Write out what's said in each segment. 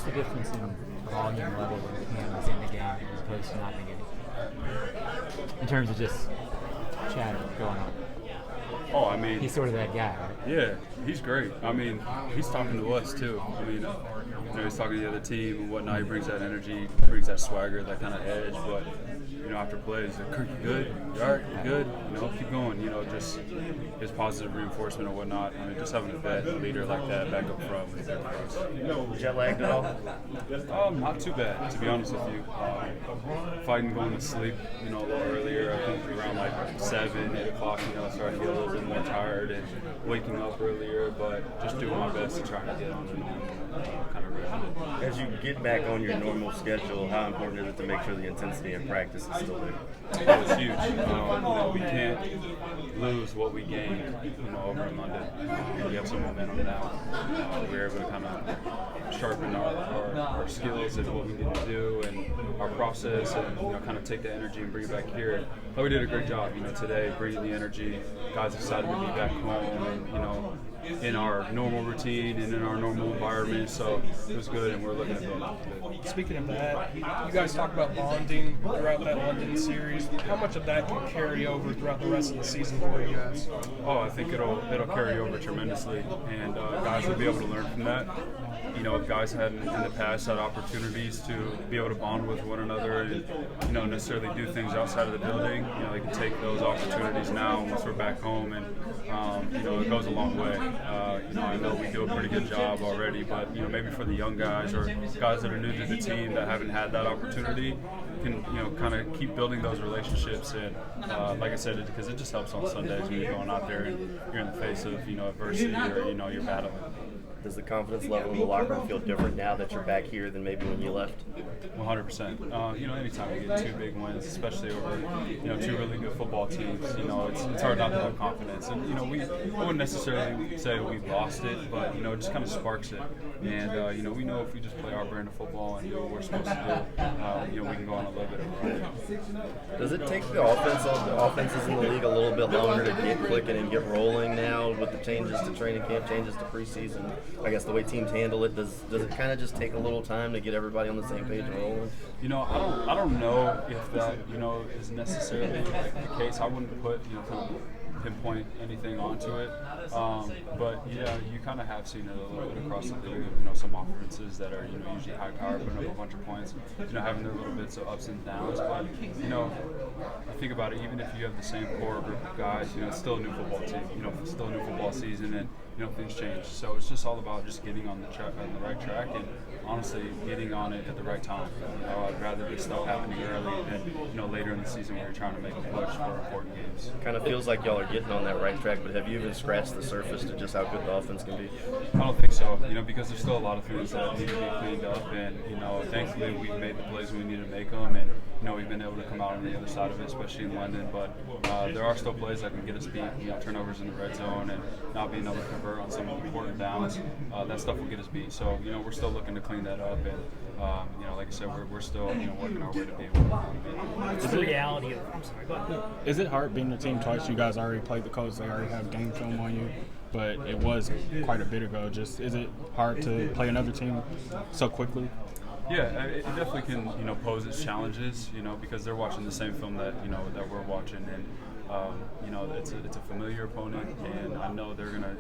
What's the difference in volume level when Cam is in the game as opposed to not in the game? In terms of just chatter going on. Oh, I mean, he's sort of that guy, right? Yeah, he's great. I mean, he's talking to us too. I mean, he's talking to the other team and whatnot. He brings that energy, brings that swagger, that kind of edge. But after plays, he's like, "Kirk, you good? You all right? You good? Keep going." Just his positive reinforcement and whatnot. I mean, just having a vet leader like that back up front was there for us. Jet lagged at all? Not too bad, to be honest with you. Fighting going to sleep, a little earlier. I think around like 7, 8 o'clock. Starting to get a little bit more tired and waking up earlier, but just doing my best to try to get on the normal kind of rhythm. As you get back on your normal schedule, how important is it to make sure the intensity in practice is still there? Oh, it's huge. We can't lose what we gained, over in London. We have some momentum now. We're able to kind of sharpen our skills and what we need to do and our process, and kind of take the energy and bring it back here. But we did a great job, today, bringing the energy. Guys excited to be back home, and in our normal routine and in our normal environment, so it was good, and we're looking at it. Speaking of that, you guys talk about bonding throughout that London series. How much of that can carry over throughout the rest of the season for you guys? Oh, I think it'll carry over tremendously, and guys will be able to learn from that. If guys hadn't in the past had opportunities to be able to bond with one another and necessarily do things outside of the building, they can take those opportunities now once we're back home, and it goes a long way. I know we do a pretty good job already, but maybe for the young guys or guys that are new to the team that haven't had that opportunity, can kind of keep building those relationships. And like I said, because it just helps on Sundays when you're going out there and you're in the face of adversity or you're battling. Does the confidence level in the locker room feel different now that you're back here than maybe when you left? 100%. Anytime you get 2 big wins, especially over 2 really good football teams, it's hard not to have confidence. And I wouldn't necessarily say we've lost it, but it just kind of sparks it. And we know if we just play our brand of football and do what we're supposed to do, we can go on a little bit of a run. Does it take the offenses in the league a little bit longer to get clicking and get rolling now with the changes to training camp, changes to preseason? I guess the way teams handle it, does it kind of just take a little time to get everybody on the same page and rolling? I don't know if that is necessarily the case. I wouldn't put kind of pinpoint anything onto it, but you kind of have seen it a little bit across the league. Some offenses that are usually high power, putting up a bunch of points, having their little bits of ups and downs. But I think about it, even if you have the same core group of guys, it's still a new football team. It's still a new football season, and things change. So it's just all about just getting on the right track, and honestly getting on it at the right time. I'd rather this stuff happening early than later in the season where you're trying to make a push for important games. Kind of feels like y'all are getting on that right track, but have you even scratched the surface to just how good the offense can be? I don't think so. Because there's still a lot of things that need to be cleaned up, and thankfully we've made the plays we need to make them, and we've been able to come out on the other side of it, especially in London. But there are still plays that can get us beat. Turnovers in the red zone and not being able to convert on some important downs. That stuff will get us beat. So we're still looking to clean that up, and like I said, we're still working our way to be able to. It's the reality of. I'm sorry. Go ahead. Is it hard being the team twice? You guys already played the Colts. They already have game film on you, but it was quite a bit ago. Just is it hard to play another team so quickly? Yeah, it definitely can pose its challenges. Because they're watching the same film that that we're watching, and it's a familiar opponent, and I know they're gonna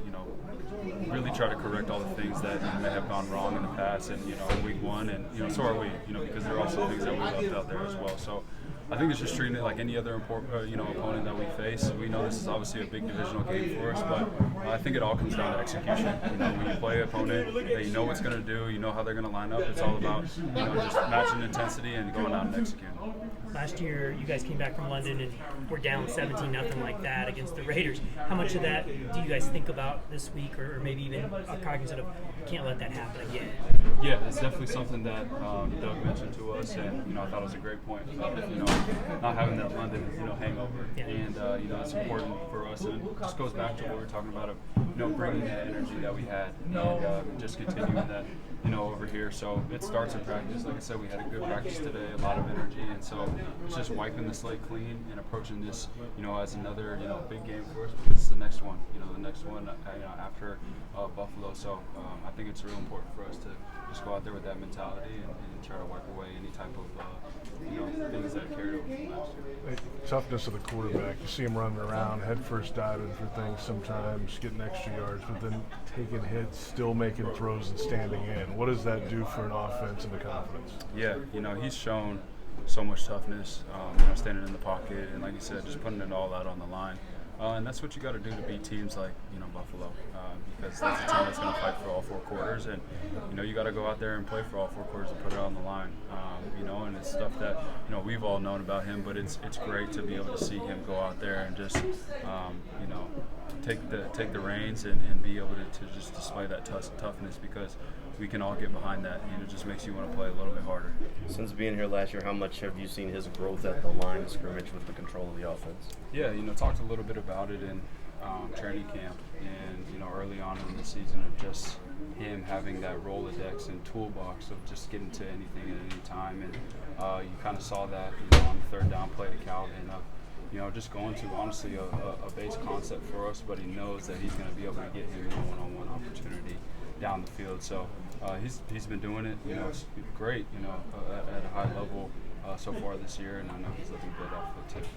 really try to correct all the things that may have gone wrong in the past, and week 1, and so are we, because there are also things that we left out there as well. So I think it's just treating it like any other opponent that we face. We know this is obviously a big divisional game for us, but I think it all comes down to execution. When you play an opponent that you know what's going to do, you know how they're going to line up. It's all about just matching intensity and going out and executing. Last year, you guys came back from London and were down 17-0 like that against the Raiders. How much of that do you guys think about this week, or maybe even cognizant of can't let that happen again? Yeah, it's definitely something that Doug mentioned to us, and I thought it was a great point. Not having that London hangover, Yeah. and it's important for us. And it just goes back to what we were talking about of bringing that energy that we had, and just continuing that over here. So it starts in practice. Like I said, we had a good practice today, a lot of energy, and so it's just wiping the slate clean and approaching this, as another, big game for us. But it's the next one, after Buffalo. So I think it's real important for us to just go out there with that mentality and try to wipe away any type of, things that carried over from last year. Toughness of the quarterback. You see him running around, head first diving for things sometimes, getting extra yards, but then taking hits, still making throws and standing in. What does that do for an offense and the confidence? Yeah, he's shown so much toughness, standing in the pocket, and like you said, just putting it all out on the line. And that's what you got to do to beat teams like, Buffalo, because that's a team that's going to fight for all 4 quarters, and, you got to go out there and play for all 4 quarters and put it on the line, and it's stuff that, we've all known about him, but it's great to be able to see him go out there and just, take the reins and be able to just display that toughness, because we can all get behind that, and it just makes you want to play a little bit harder. Since being here last year, how much have you seen his growth at the line of scrimmage with the control of the offense? Yeah, talked a little bit about it in training camp, and early on in the season, of just him having that Rolodex and toolbox of just getting to anything at any time, and you kind of saw that on the third down play to Calvin. Just going to honestly a base concept for us, but he knows that he's going to be able to get him a one-on-one opportunity down the field. So he's been doing it, it's great, at a high level so far this year, and I know he's looking good off it too.